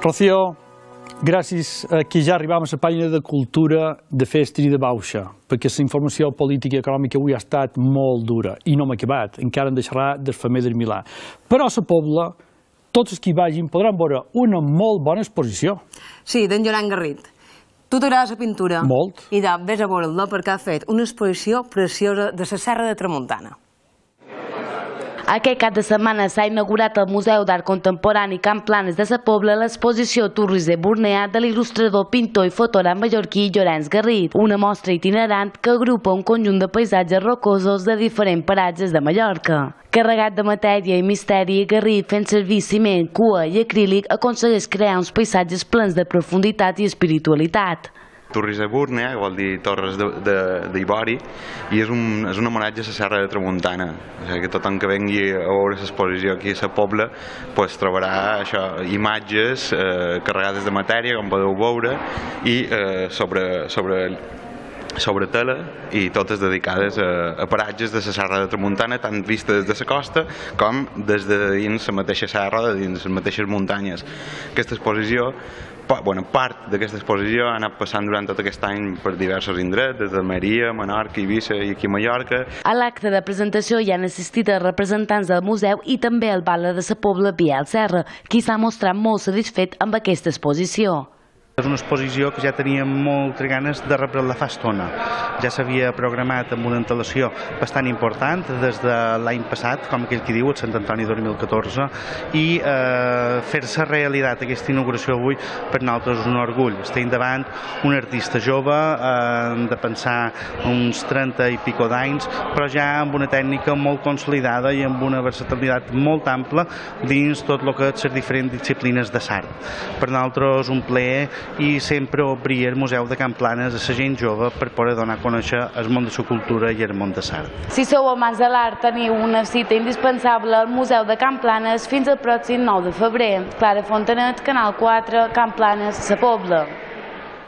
Rocío, gràcies que ja arribam a la pàgina de Cultura de Festes i de Bauxa, perquè la informació política i econòmica avui ha estat molt dura i no hem acabat, encara hem de xerrar del Femer del Milà. Però a la Pobla, tots els que hi vagin podran veure una molt bona exposició. Sí, d'en Llorenç Garrit. Tu t'agrada la pintura? Molt. I vés a veure'l, perquè ha fet una exposició preciosa de la Serra de Tramuntana. Aquest cap de setmana s'ha inaugurat al Museu d'Art Contemporani Can Planes de la Pobla l'exposició Turris de Bornea de l'il·lustrador, pintor i fotògraf mallorquí Llorenç Garrit, una mostra itinerant que agrupa un conjunt de paisatges rocosos de diferents paratges de Mallorca. Carregat de matèria i misteri, Garrit, fent servir ciment, cua i acrílic, aconsegueix crear uns paisatges plens de profunditat i espiritualitat. Turris de Bornea, que vol dir Torres d'Ivori, i és un homenatge a la Serra de Tramuntana. O sigui que tothom que vengui a veure l'exposició aquí a la Pobla trobarà imatges carregades de matèria, com podeu veure, i sobre tela, i totes dedicades a paratges de la Serra de Tramuntana, tant vistes des de la costa com des de dins la mateixa serra, de dins les mateixes muntanyes. Aquesta exposició, part d'aquesta exposició ha anat passant durant tot aquest any per diversos indrets, des d'Almeria, Menorca, Eivissa i aquí a Mallorca. A l'acte de presentació hi han assistit els representants del museu i també el batlle de la Pobla, Biel Serra, qui s'ha mostrat molt satisfet amb aquesta exposició. És una exposició que ja teníem moltes ganes de rebre-la fa estona. Ja s'havia programat amb una antelació bastant important des de l'any passat, com aquell qui diu, el Sant Antoni 2014, i fer-se realitat aquesta inauguració avui per nosaltres és un orgull. Estem davant un artista jove, de pensar uns 30 i pico d'anys, però ja amb una tècnica molt consolidada i amb una versatilitat molt ampla dins tot el que són les diferents disciplines de l'art. Per nosaltres un plaer i sempre obrir el Museu de Can Planes a la gent jove per poder donar a conèixer el món de la cultura i el món de l'art. Si sou amants de l'art, teniu una cita indispensable al Museu de Can Planes fins al pròxim 9 de febrer. Clara Fontanet, Canal 4, Can Planes, la Pobla.